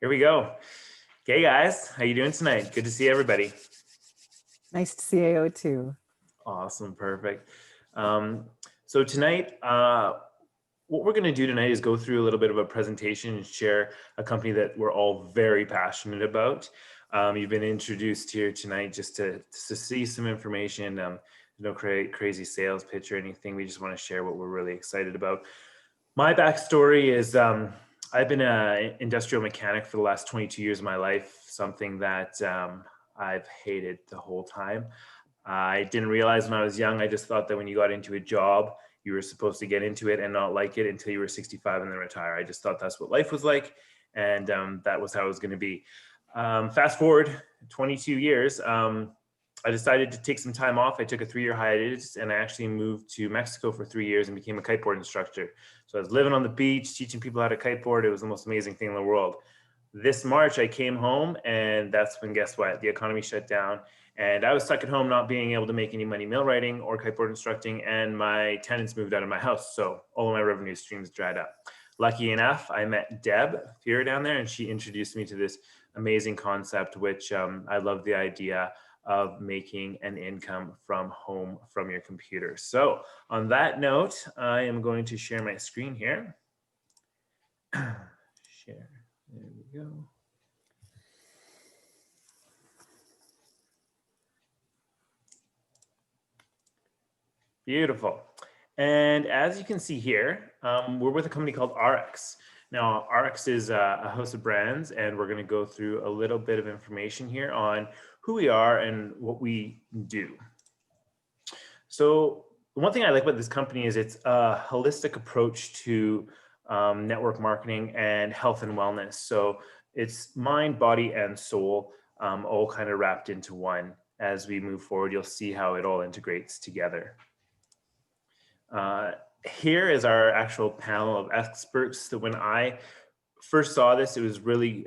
Here we go. Okay, guys, how you doing tonight? Good to see everybody. Nice to see AO too. Awesome, perfect. Um, so tonight, what we're going to do tonight is go through a little bit of a presentation and share a company that we're all very passionate about. You've been introduced here tonight just to see some information. No crazy sales pitch or anything. We just want to share what we're really excited about. My backstory is I've been an industrial mechanic for the last 22 years of my life, something that I've hated the whole time. I didn't realize when I was young, I just thought that when you got into a job, you were supposed to get into it and not like it until you were 65 and then retire. I just thought that's what life was like. And that was how it was going to be. Fast forward 22 years, I decided to take some time off. I took a 3-year hiatus and I actually moved to Mexico for 3 years and became a kiteboard instructor. So I was living on the beach, teaching people how to kiteboard. It was the most amazing thing in the world. This March, I came home and that's when, guess what? The economy shut down and I was stuck at home not being able to make any money millwrighting or kiteboard instructing, and my tenants moved out of my house. So all of my revenue streams dried up. Lucky enough, I met Deb Fuhr down there and she introduced me to this amazing concept, which I love the idea of making an income from home from your computer. So on that note, I am going to share my screen here. Share, there we go. Beautiful. And as you can see here, we're with a company called RX. Now, RX is a host of brands, and we're going to go through a little bit of information here on who we are and what we do. So the one thing I like about this company is it's a holistic approach to network marketing and health and wellness. So it's mind, body, and soul all kind of wrapped into one. As we move forward, you'll see how it all integrates together. Here is our actual panel of experts. So when I first saw this, it was really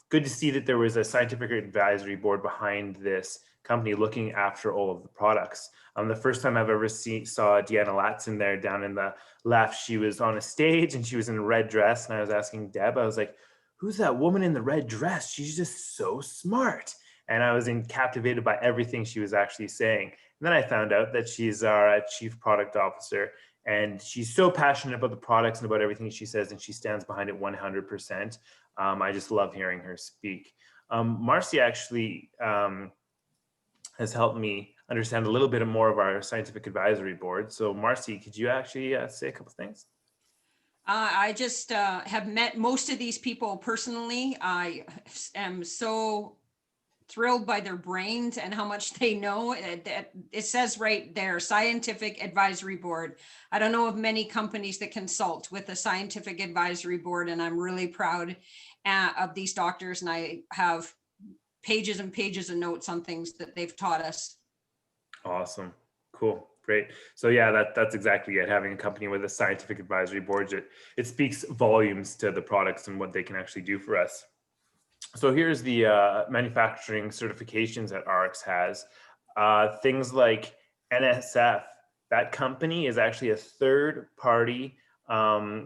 good to see that there was a scientific advisory board behind this company looking after all of the products. The first time I've ever saw Deanna Latson there down in the left, she was on a stage and she was in a red dress. And I was asking Deb, I was like, who's that woman in the red dress? She's just so smart. And I was captivated by everything she was actually saying. And then I found out that she's our chief product officer, and she's so passionate about the products and about everything she says, and she stands behind it 100%. I just love hearing her speak. Marcy actually has helped me understand a little bit more of our scientific advisory board. So Marcy, could you actually say a couple things? I just have met most of these people personally. I am so thrilled by their brains and how much they know. It says right there, scientific advisory board. I don't know of many companies that consult with a scientific advisory board, and I'm really proud of these doctors, and I have pages and pages of notes on things that they've taught us. Awesome. Cool. Great. So yeah, that's exactly it. Having a company with a scientific advisory board, it speaks volumes to the products and what they can actually do for us. So here's the manufacturing certifications that RX has. Things like NSF, that company is actually a third-party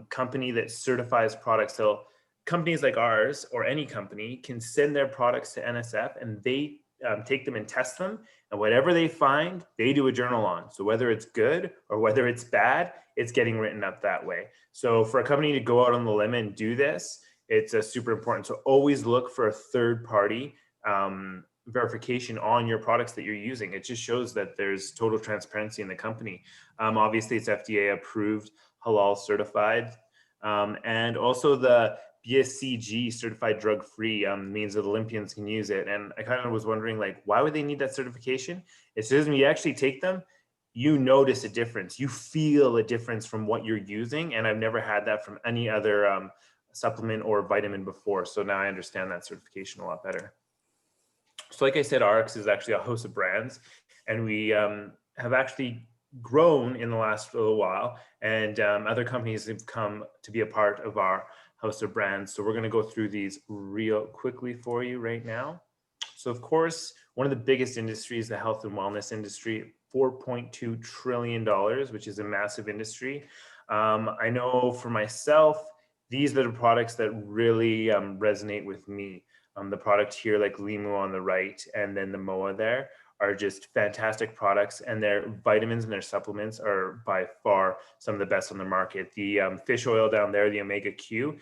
company that certifies products. So companies like ours or any company can send their products to NSF and they take them and test them. And whatever they find, they do a journal on. So whether it's good or whether it's bad, it's getting written up that way. So for a company to go out on the limb and do this, it's super important. So always look for a third party verification on your products that you're using. It just shows that there's total transparency in the company. Obviously, it's FDA approved, halal certified, and also the BSCG certified drug free means that Olympians can use it. And I kind of was wondering, like, why would they need that certification? It says when you actually take them, you notice a difference. You feel a difference from what you're using. And I've never had that from any other supplement or vitamin before. So now I understand that certification a lot better. So like I said, RX is actually a host of brands, and we have actually grown in the last little while, and other companies have come to be a part of our host of brands. So we're going to go through these real quickly for you right now. So of course, one of the biggest industries, the health and wellness industry, $4.2 trillion, which is a massive industry. I know for myself, these are the products that really resonate with me. The product here, like Limu on the right, and then the Moa there, are just fantastic products, and their vitamins and their supplements are by far some of the best on the market. The fish oil down there, the Omega Q,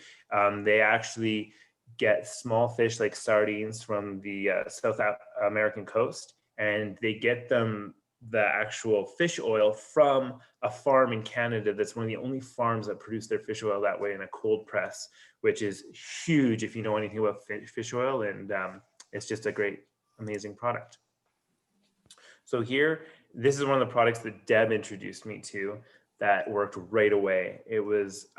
they actually get small fish like sardines from the South American coast, and they get them the actual fish oil from a farm in Canada that's one of the only farms that produce their fish oil that way in a cold press, which is huge if you know anything about fish oil. And it's just a great, amazing product. So here, this is one of the products that Deb introduced me to that worked right away.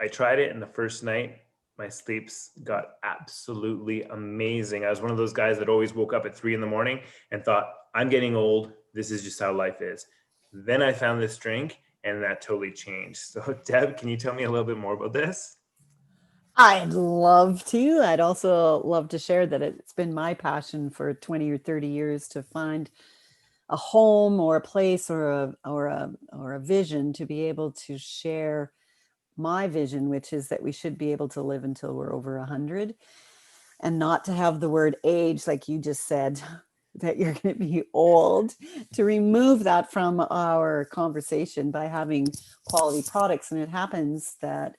I tried it in the first night. My sleeps got absolutely amazing. I was one of those guys that always woke up at 3 a.m. and thought, I'm getting old. This is just how life is. Then I found this drink and that totally changed. So Deb, can you tell me a little bit more about this? I'd love to. I'd also love to share that it's been my passion for 20 or 30 years to find a home or a place or a vision to be able to share my vision, which is that we should be able to live until we're over 100 and not to have the word age, like you just said, that you're going to be old, to remove that from our conversation by having quality products. And it happens that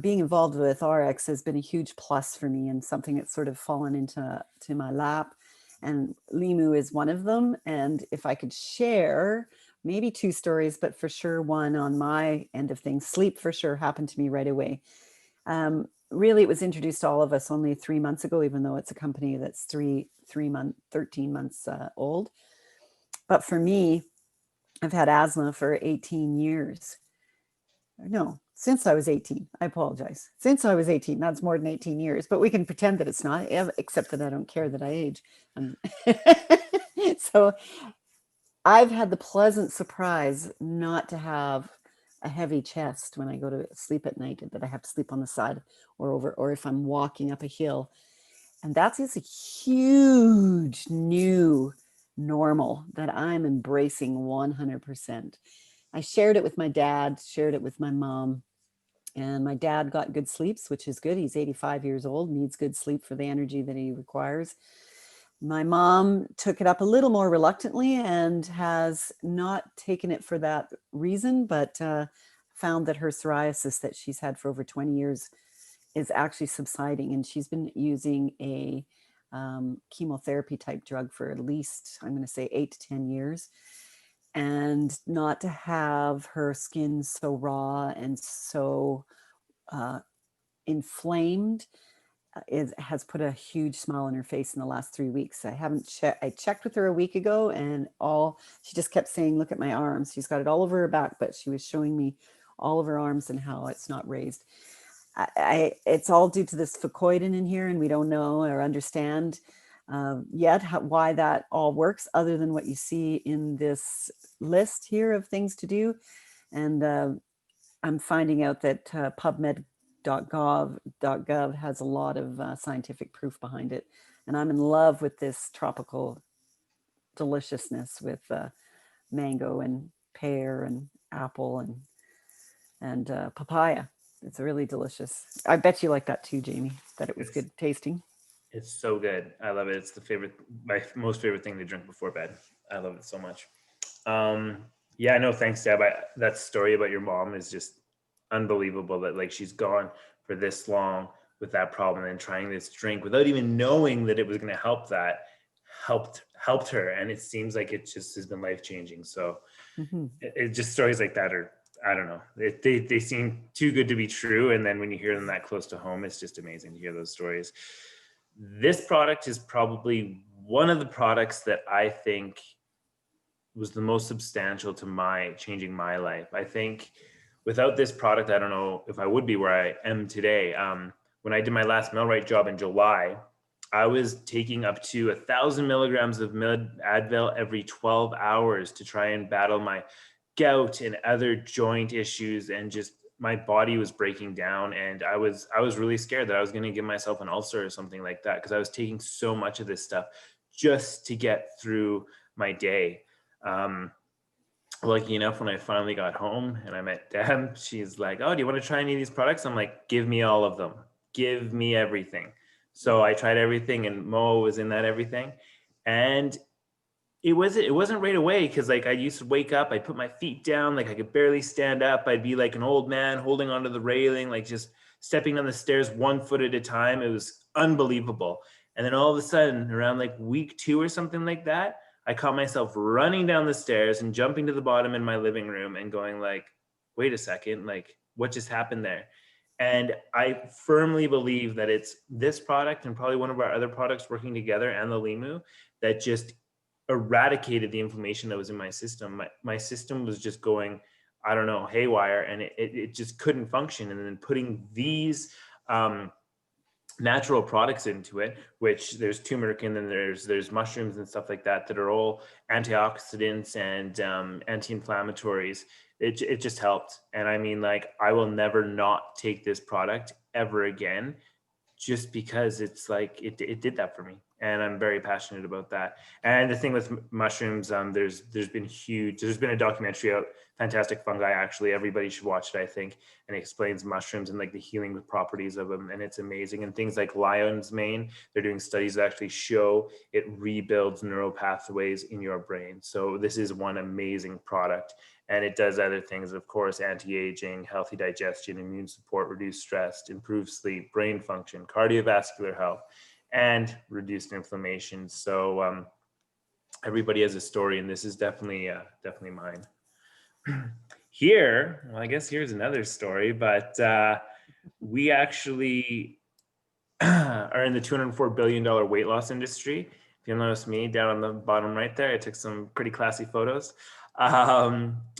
being involved with RX has been a huge plus for me and something that's sort of fallen into my lap. And Limu is one of them. And if I could share maybe 2 stories, but for sure one on my end of things, sleep for sure happened to me right away. Really, it was introduced to all of us only 3 months ago, even though it's a company that's 13 months old. But for me, I've had asthma for 18 years. No, since I was 18. I apologize. Since I was 18, that's more than 18 years, but we can pretend that it's not, except that I don't care that I age. So I've had the pleasant surprise not to have a heavy chest when I go to sleep at night, that I have to sleep on the side or over, or if I'm walking up a hill. And that's just a huge new normal that I'm embracing 100%. I shared it with my dad, shared it with my mom, and my dad got good sleeps, which is good. He's 85 years old, needs good sleep for the energy that he requires. My mom took it up a little more reluctantly and has not taken it for that reason, but found that her psoriasis that she's had for over 20 years is actually subsiding. And she's been using a chemotherapy type drug for at least, I'm going to say 8 to 10 years. And not to have her skin so raw and so inflamed has put a huge smile on her face in the last 3 weeks. I checked with her a week ago, and she just kept saying, look at my arms. She's got it all over her back, but she was showing me all of her arms and how it's not raised. It's all due to this fucoidin in here, and we don't know or understand yet why that all works, other than what you see in this list here of things to do. And I'm finding out that PubMed.gov has a lot of scientific proof behind it. And I'm in love with this tropical deliciousness with mango and pear and apple and papaya. It's really delicious. I bet you like that too, Jamie, that it was good tasting. It's so good. I love it. It's my most favorite thing to drink before bed. I love it so much. Yeah, no, thanks, Deb. That story about your mom is just unbelievable, that like she's gone for this long with that problem and trying this drink without even knowing that it was going to helped her. And it seems like it just has been life-changing. So it just, stories like that are, I don't know, they seem too good to be true. And then when you hear them that close to home, it's just amazing to hear those stories. This product is probably one of the products that I think was the most substantial to changing my life. I think without this product, I don't know if I would be where I am today. When I did my last Millwright job in July, I was taking up to 1,000 milligrams of Advil every 12 hours to try and battle my gout and other joint issues, and just my body was breaking down. And I was really scared that I was going to give myself an ulcer or something like that, because I was taking so much of this stuff just to get through my day. lucky enough, when I finally got home and I met Deb, she's like, "Oh, do you want to try any of these products?" I'm like, "Give me all of them. Give me everything." So I tried everything, and Mo was in that everything. And it wasn't right away, because like I used to wake up, I'd put my feet down, like I could barely stand up. I'd be like an old man holding onto the railing, like just stepping down the stairs 1 foot at a time. It was unbelievable. And then all of a sudden, around like week 2 or something like that, I caught myself running down the stairs and jumping to the bottom in my living room and going like, wait a second, like what just happened there? And I firmly believe that it's this product and probably one of our other products working together, and the Limu, that just eradicated the inflammation that was in my system. My system was just going, I don't know, haywire, and it just couldn't function. And then putting these natural products into it, which there's turmeric, and then there's mushrooms and stuff like that are all antioxidants and anti-inflammatories. It just helped. And I mean, like, I will never not take this product ever again, just because it's like it did that for me, and I'm very passionate about that. And the thing with mushrooms, there's been a documentary out, Fantastic Fungi, actually, everybody should watch it, I think, and it explains mushrooms and like the healing properties of them, and it's amazing. And things like lion's mane, they're doing studies that actually show it rebuilds neural pathways in your brain. So this is one amazing product. And it does other things, of course: anti-aging, healthy digestion, immune support, reduced stress, improved sleep, brain function, cardiovascular health, and reduced inflammation. So everybody has a story, and this is definitely mine. Here, well, I guess here's another story, but we actually are in the $204 billion weight loss industry. If you'll notice me down on the bottom right there, I took some pretty classy photos.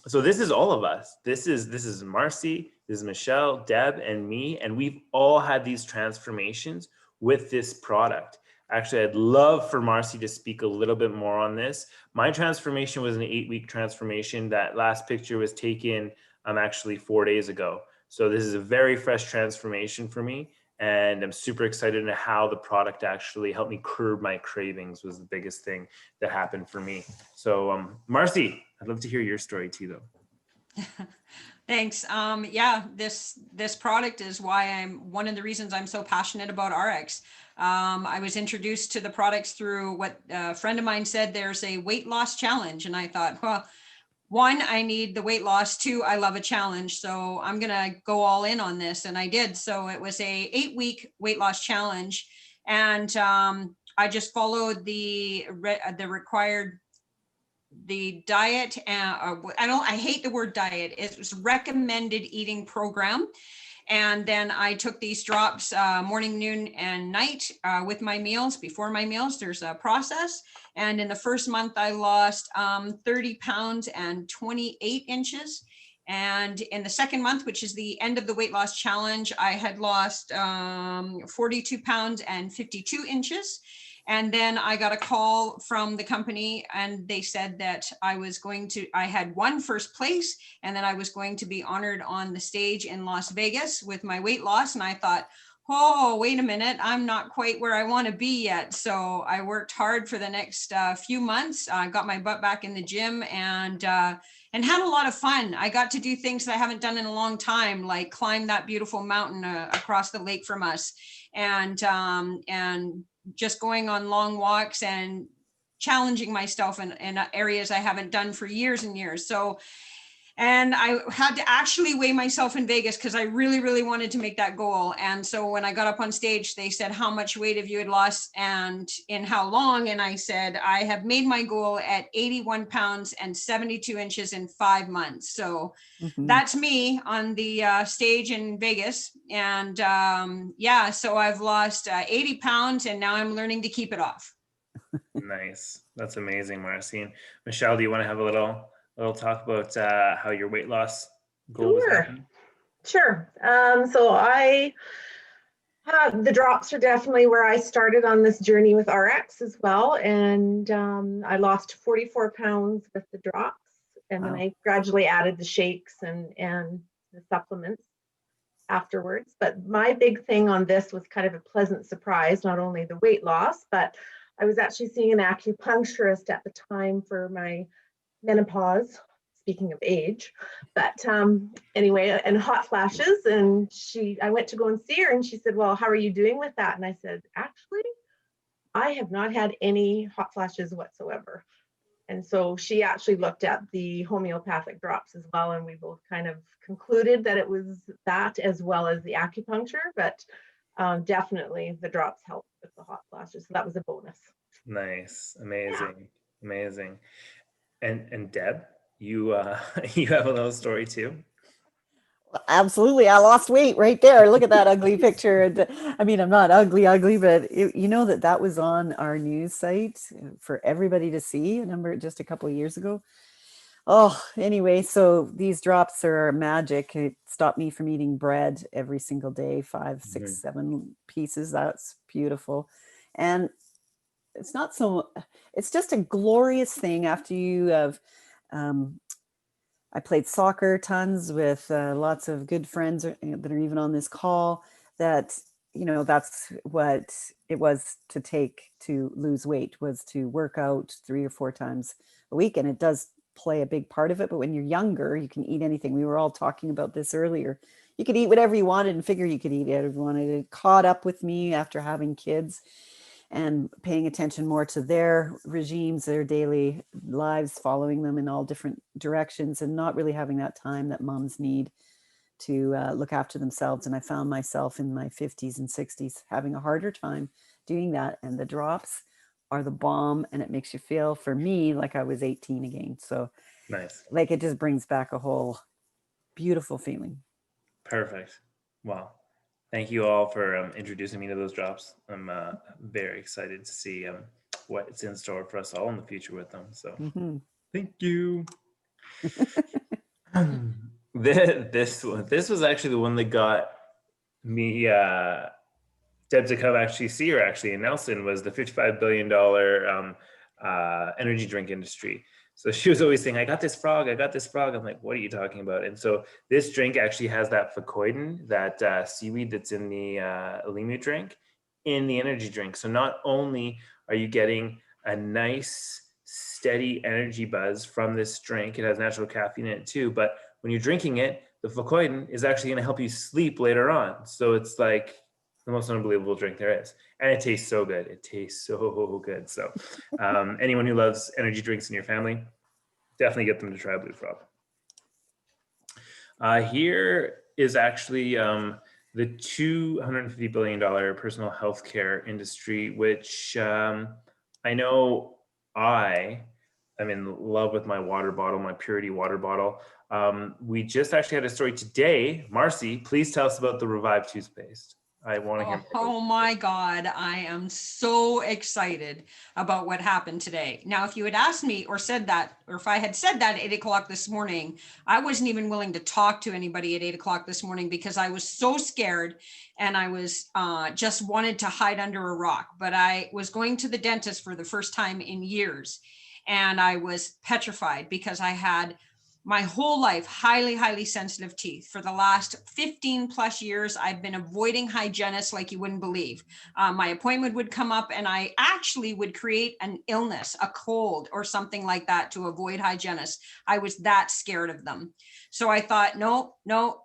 So this is all of us. This is Marcy, this is Michele, Deb, and me, and we've all had these transformations with this product. Actually, I'd love for Marcy to speak a little bit more on this. My transformation was an 8-week transformation. That last picture was taken actually 4 days ago. So this is a very fresh transformation for me, and I'm super excited in how the product actually helped me curb my cravings. Was the biggest thing that happened for me. So Marcy, I'd love to hear your story too, though. Thanks. Yeah, this product is why one of the reasons I'm so passionate about RX. I was introduced to the products through what a friend of mine said. There's a weight loss challenge, and I thought, well, 1, I need the weight loss. 2, I love a challenge, so I'm gonna go all in on this, and I did. So it was a 8-week weight loss challenge, and I just followed the required diet. I hate the word diet. It was recommended eating program. And then I took these drops morning, noon, and night with my meals. Before my meals, there's a process. And in the first month, I lost 30 pounds and 28 inches. And in the second month, which is the end of the weight loss challenge, I had lost 42 pounds and 52 inches. And then I got a call from the company, and they said that I had won first place, and then I was going to be honored on the stage in Las Vegas with my weight loss. And I thought, oh, wait a minute, I'm not quite where I want to be yet. So I worked hard for the next few months. I got my butt back in the gym and had a lot of fun. I got to do things that I haven't done in a long time, like climb that beautiful mountain across the lake from us, and just going on long walks and challenging myself in areas I haven't done for years and years. So, and I had to actually weigh myself in Vegas because I really, really wanted to make that goal. And so when I got up on stage, they said, how much weight have you had lost and in how long? And I said, I have made my goal at 81 pounds and 72 inches in 5 months. So that's me on the stage in Vegas. And yeah, so I've lost 80 pounds and now I'm learning to keep it off. Nice. That's amazing, Marcy. And Michele, do you want to have a little talk about how your weight loss goal was happening? Sure. So the drops are definitely where I started on this journey with RX as well. And I lost 44 pounds with the drops. And then I gradually added the shakes and the supplements afterwards. But my big thing on this was kind of a pleasant surprise, not only the weight loss, but I was actually seeing an acupuncturist at the time for my menopause, speaking of age, but anyway, and hot flashes. And I went to go and see her, and she said, well, how are you doing with that? And I said, actually, I have not had any hot flashes whatsoever. And so she actually looked at the homeopathic drops as well, and we both kind of concluded that it was that as well as the acupuncture, but definitely the drops helped with the hot flashes. So that was a bonus. Nice. Amazing. Amazing. And Deb, you you have a little story too? Absolutely. I lost weight right there. Look at that ugly picture. And, I mean, I'm not ugly, but you know that was on our news site for everybody to see just a couple of years ago. Oh, anyway, so these drops are magic. It stopped me from eating bread every single day, 5, 6, 7 pieces. That's beautiful. And it's just a glorious thing after you have, I played soccer tons with lots of good friends that are even on this call, that, that's what it was to lose weight, was to work out 3 or 4 times a week. And it does play a big part of it. But when you're younger, you can eat anything. We were all talking about this earlier. You could eat whatever you wanted and figure you could eat whatever you wanted. It caught up with me after having kids and paying attention more to their regimes, their daily lives, following them in all different directions, and not really having that time that moms need to look after themselves. And I found myself in my 50s and 60s having a harder time doing that. And the drops are the bomb, and it makes you feel, for me, like I was 18 again. So Nice. like it just brings back a whole beautiful feeling. Perfect. Wow. Thank you all for introducing me to those drops. I'm very excited to see what's in store for us all in the future with them. So thank you. This was actually the one that got me Deb to come actually see her actually in Nelson, was the $55 billion energy drink industry. So she was always saying, I got this frog. I'm like, what are you talking about? And so this drink actually has that fucoidin, that seaweed that's in the limu drink, in the energy drink. So not only are you getting a nice, steady energy buzz from this drink, it has natural caffeine in it too, but when you're drinking it, the fucoidin is actually going to help you sleep later on. So it's like the most unbelievable drink there is. And it tastes so good. So anyone who loves energy drinks in your family, definitely get them to try Blue Frog. Here is actually the $250 billion personal healthcare industry, which I know I'm in love with my water bottle, my Purity water bottle. We just actually had a story today. Marcy, please tell us about the Revive toothpaste. I want to hear. Oh my God, I am so excited about what happened today. Now, if you had asked me or said that, or if I had said that at 8 o'clock this morning, I wasn't even willing to talk to anybody at 8 o'clock this morning because I was so scared and I was just wanted to hide under a rock. But I was going to the dentist for the first time in years, and I was petrified because I had my whole life highly sensitive teeth. For the last 15 plus years, I've been avoiding hygienists like you wouldn't believe. My appointment would come up and I actually would create an illness, a cold or something like that, to avoid hygienists. I was that scared of them. So I thought, no,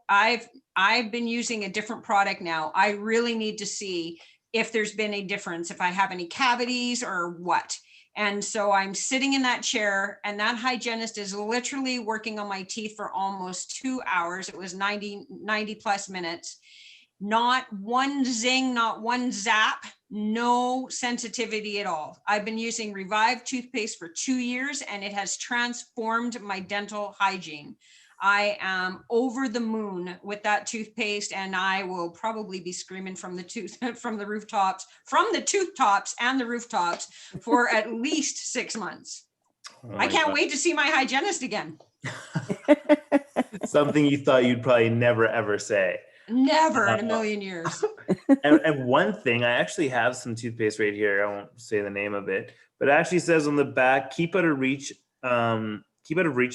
I've been using a different product now. I really need to see if there's been a difference, if I have any cavities or what. And so I'm sitting in that chair, and that hygienist is literally working on my teeth for almost 2 hours. It was 90 plus minutes. Not one zing, not one zap, no sensitivity at all. I've been using Revive toothpaste for 2 years, and it has transformed my dental hygiene. I am over the moon with that toothpaste, and I will probably be screaming from the tooth tops and the rooftops for at least 6 months. Oh I can't God. wait to see my hygienist again. Something you thought you'd probably never ever say. Never in a million years. And one thing, I actually have some toothpaste right here. I won't say the name of it, but it actually says on the back, keep out of reach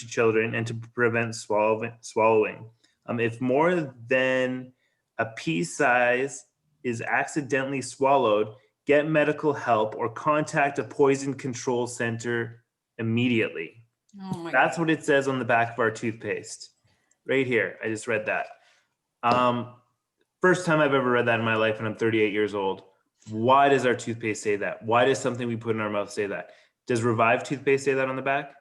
of children and to prevent swallowing. If more than a pea size is accidentally swallowed, get medical help or contact a poison control center immediately. Oh my That's God. what it says on the back of our toothpaste. Right here. I just read that. First time I've ever read that in my life, and I'm 38 years old. Why does our toothpaste say that? Why does something we put in our mouth say that? Does Revive toothpaste say that on the back?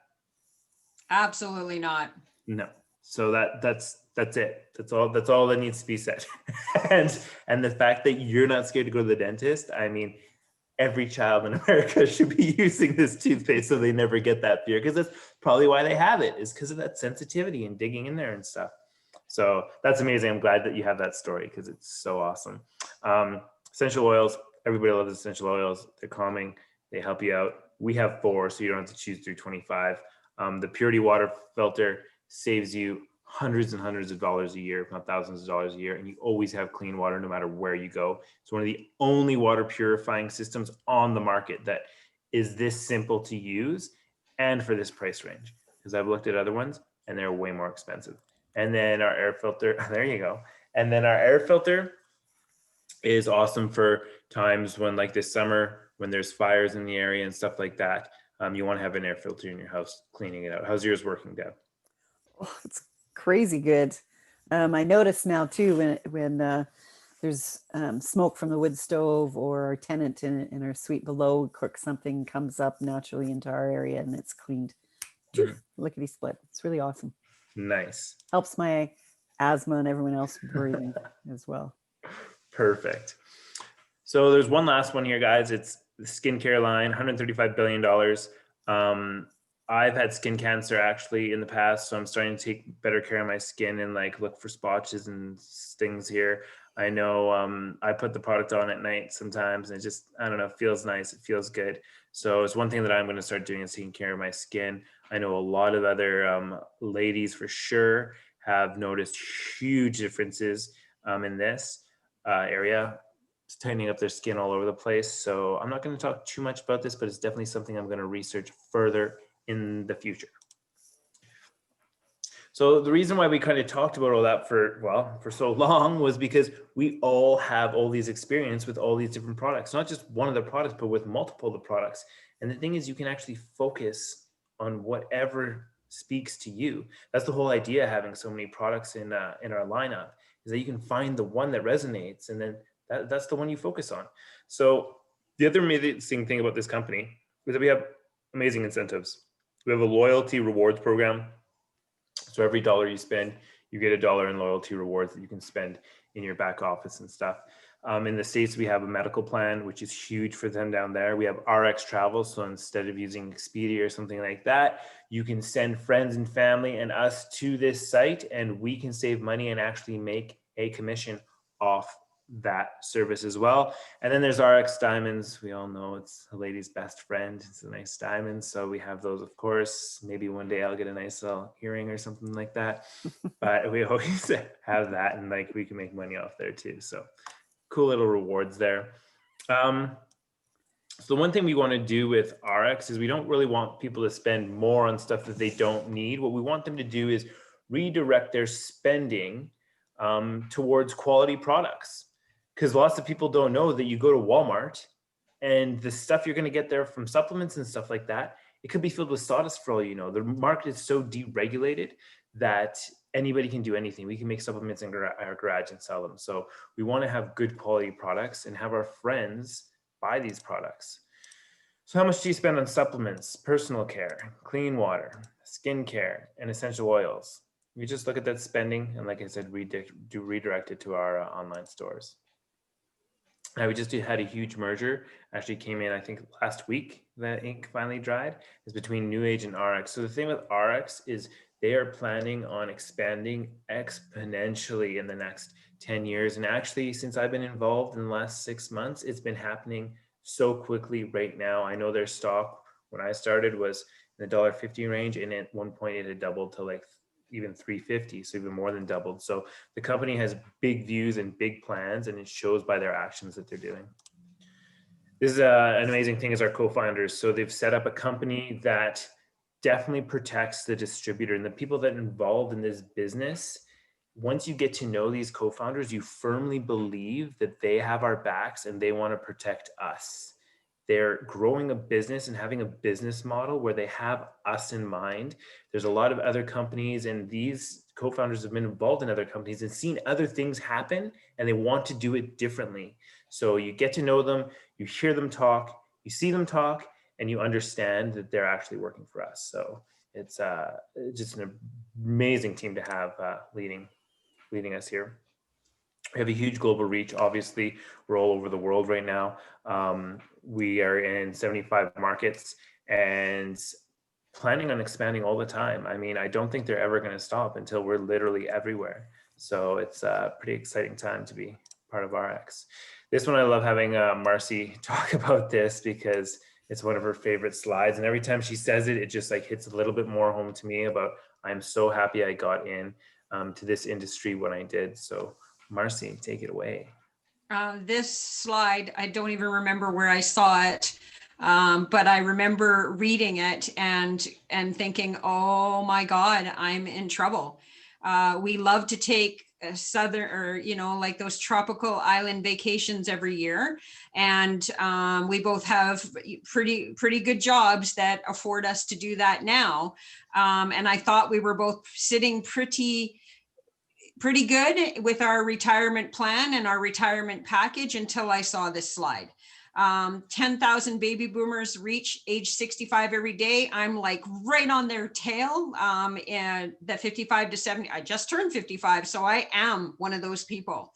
Absolutely not. No. So that's it. That's all that needs to be said. and the fact that you're not scared to go to the dentist, I mean, every child in America should be using this toothpaste so they never get that fear, because that's probably why they have it, is because of that sensitivity and digging in there and stuff. So that's amazing. I'm glad that you have that story because it's so awesome. Essential oils, everybody loves essential oils. They're calming, they help you out. We have 4, so you don't have to choose through 25. The Purity water filter saves you hundreds and hundreds of dollars a year, if not thousands of dollars a year, and you always have clean water no matter where you go. It's one of the only water purifying systems on the market that is this simple to use and for this price range, because I've looked at other ones and they're way more expensive. And then our air filter, there you go. And then our air filter is awesome for times when, like this summer, when there's fires in the area and stuff like that. You want to have an air filter in your house cleaning it out. How's yours working, Deb? Oh, it's crazy good. I notice now too when there's smoke from the wood stove, or our tenant in our suite below cooks something, comes up naturally into our area and it's cleaned. Lickety split. It's really awesome. Nice. Helps my asthma and everyone else breathing as well. Perfect. So there's one last one here, guys. It's the skincare line, $135 billion. I've had skin cancer actually in the past, so I'm starting to take better care of my skin and like look for spotches and things here. I know I put the product on at night sometimes, and it just, I don't know, feels nice. It feels good. So it's one thing that I'm going to start doing, is taking care of my skin. I know a lot of other ladies for sure have noticed huge differences in this area. It's tightening up their skin all over the place. So I'm not going to talk too much about this, but it's definitely something I'm going to research further in the future. So the reason why we kind of talked about all that for so long was because we all have all these experience with all these different products, not just one of the products, but with multiple of the products. And the thing is, you can actually focus on whatever speaks to you. That's the whole idea of having so many products in our lineup, is that you can find the one that resonates, and then that's the one you focus on. So the other amazing thing about this company is that we have amazing incentives. We have a loyalty rewards program. So every dollar you spend, you get $1 in loyalty rewards that you can spend in your back office and stuff. In the States, we have a medical plan, which is huge for them down there. We have RX travel. So instead of using Expedia or something like that, you can send friends and family and us to this site, and we can save money and actually make a commission off that service as well. And then there's RX diamonds. We all know it's a lady's best friend. It's a nice diamond. So we have those, of course. Maybe one day I'll get a nice little earring or something like that. But we always have that, and like we can make money off there too. So cool little rewards there. So the one thing we want to do with RX is we don't really want people to spend more on stuff that they don't need. What we want them to do is redirect their spending towards quality products. Because lots of people don't know that you go to Walmart and the stuff you're going to get there from supplements and stuff like that, it could be filled with sawdust for all you know. The market is so deregulated that anybody can do anything. We can make supplements in our garage and sell them. So we want to have good quality products and have our friends buy these products. So how much do you spend on supplements, personal care, clean water, skin care, and essential oils? You just look at that spending, and like I said, redirect it to our online stores. Now, we just had a huge merger, actually came in, I think last week, the ink finally dried, is between New Age and RX. So the thing with RX is they are planning on expanding exponentially in the next 10 years. And actually, since I've been involved in the last 6 months, it's been happening so quickly right now. I know their stock, when I started, was in the $1.50 range, and at one point it had doubled to like even $3.50, so even more than doubled. So the company has big views and big plans, and it shows by their actions that they're doing. This is an amazing thing as our co-founders. So they've set up a company that definitely protects the distributor and the people that are involved in this business. Once you get to know these co-founders, you firmly believe that they have our backs and they want to protect us. they're growing a business and having a business model where they have us in mind. There's a lot of other companies, and these co-founders have been involved in other companies and seen other things happen, and they want to do it differently. So you get to know them, you hear them talk, you see them talk, and you understand that they're actually working for us. So it's just an amazing team to have leading us here. We have a huge global reach. Obviously, we're all over the world right now. We are in 75 markets and planning on expanding all the time. I mean, I don't think they're ever going to stop until we're literally everywhere. So it's a pretty exciting time to be part of RX. This one, I love having Marcy talk about this because it's one of her favorite slides. And every time she says it, it just like hits a little bit more home to me about, I'm so happy I got in to this industry when I did. So Marcy, take it away. This slide, I don't even remember where I saw it, but I remember reading it and thinking, oh my God, I'm in trouble. We love to take southern, or like those tropical island vacations every year, and we both have pretty good jobs that afford us to do that now. And I thought we were both sitting pretty good with our retirement plan and our retirement package until I saw this slide. 10,000 baby boomers reach age 65 every day. I'm like right on their tail. And the 55 to 70, I just turned 55. So I am one of those people.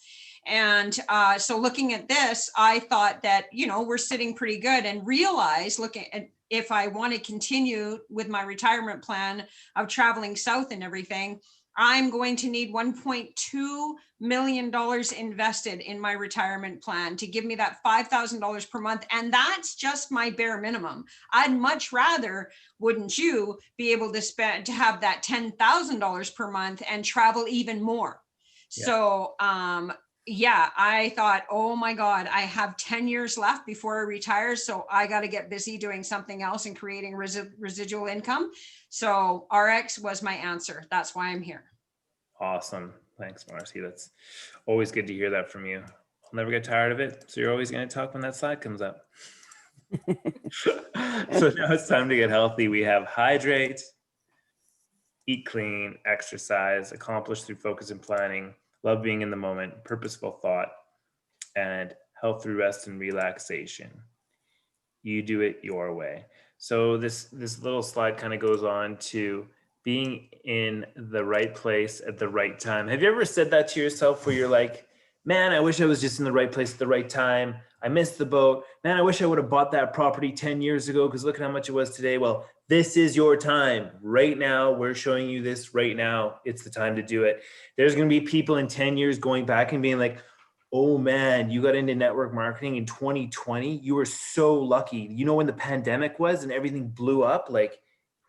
And so looking at this, I thought that, we're sitting pretty good, and realized, looking at, if I want to continue with my retirement plan of traveling south and everything, I'm going to need $1.2 million invested in my retirement plan to give me that $5,000 per month. And that's just my bare minimum. I'd much rather, wouldn't you, be able to have that $10,000 per month and travel even more. Yeah. So, I thought, oh my God, I have 10 years left before I retire. So I got to get busy doing something else and creating residual income. So RX was my answer. That's why I'm here. Awesome. Thanks, Marcy. That's always good to hear that from you. I'll never get tired of it. So you're always going to talk when that slide comes up. So now it's time to get healthy. We have hydrate, eat clean, exercise, accomplish through focus and planning, love being in the moment, purposeful thought, and health through rest and relaxation. You do it your way. So this little slide kind of goes on to being in the right place at the right time. Have you ever said that to yourself where you're like, man, I wish I was just in the right place at the right time. I missed the boat. Man, I wish I would have bought that property 10 years ago because look at how much it was today. Well, this is your time right now. We're showing you this right now. It's the time to do it. There's going to be people in 10 years going back and being like, oh man, you got into network marketing in 2020. You were so lucky. When the pandemic was and everything blew up, like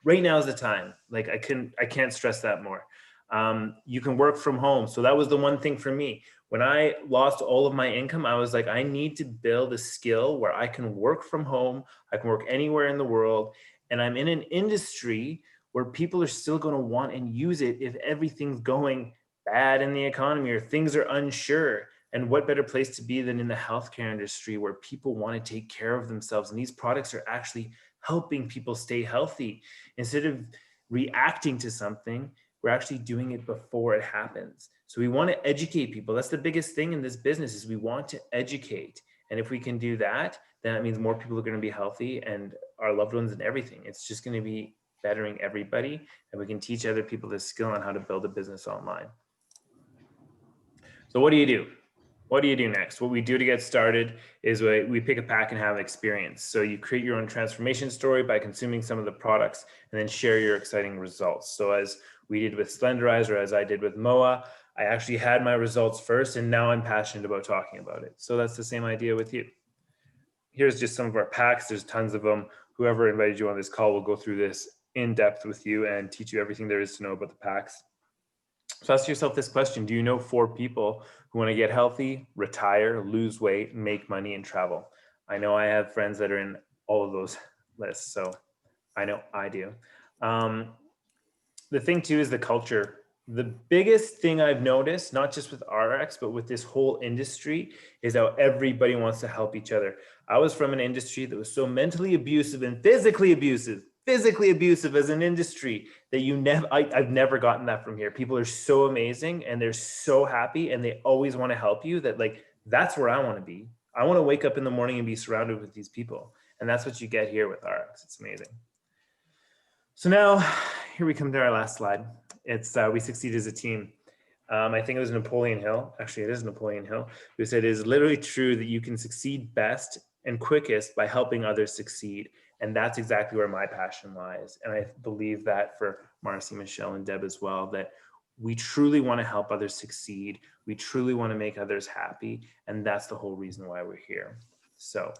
right now is the time. Like I can't stress that more. You can work from home. So that was the one thing for me. When I lost all of my income, I was like, I need to build a skill where I can work from home. I can work anywhere in the world. And I'm in an industry where people are still going to want and use it if everything's going bad in the economy or things are unsure. And what better place to be than in the healthcare industry where people want to take care of themselves. And these products are actually helping people stay healthy. Instead of reacting to something, we're actually doing it before it happens. So we want to educate people. That's the biggest thing in this business is we want to educate. And if we can do that, then that means more people are going to be healthy and our loved ones and everything. It's just going to be bettering everybody. And we can teach other people this skill on how to build a business online. So what do you do? What do you do next? What we do to get started is we pick a pack and have experience. So you create your own transformation story by consuming some of the products and then share your exciting results. So as we did with Slenderize or as I did with MOA, I actually had my results first and now I'm passionate about talking about it. So that's the same idea with you. Here's just some of our packs. There's tons of them. Whoever invited you on this call will go through this in depth with you and teach you everything there is to know about the packs. So ask yourself this question. Do you know 4 people who want to get healthy, retire, lose weight, make money, and travel? I know I have friends that are in all of those lists, so I know I do. The thing too is the culture The biggest thing I've noticed, not just with RX, but with this whole industry, is how everybody wants to help each other. I was from an industry that was so mentally abusive and physically abusive as an industry that I've never gotten that from here. People are so amazing and they're so happy and they always want to help you that like, that's where I want to be. I want to wake up in the morning and be surrounded with these people. And that's what you get here with RX. It's amazing. So now here we come to our last slide. It's we succeed as a team. I think it was Napoleon Hill. Actually, it is Napoleon Hill who said it is literally true that you can succeed best and quickest by helping others succeed. And that's exactly where my passion lies. And I believe that for Marcy, Michele, and Deb as well, that we truly want to help others succeed. We truly want to make others happy. And that's the whole reason why we're here. So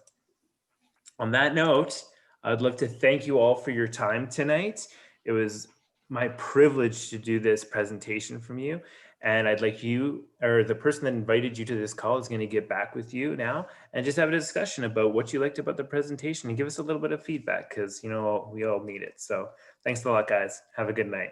on that note, I'd love to thank you all for your time tonight. It was my privilege to do this presentation from you. And I'd like you, or the person that invited you to this call is going to get back with you now and just have a discussion about what you liked about the presentation and give us a little bit of feedback because, you know, we all need it. So thanks a lot, guys. Have a good night.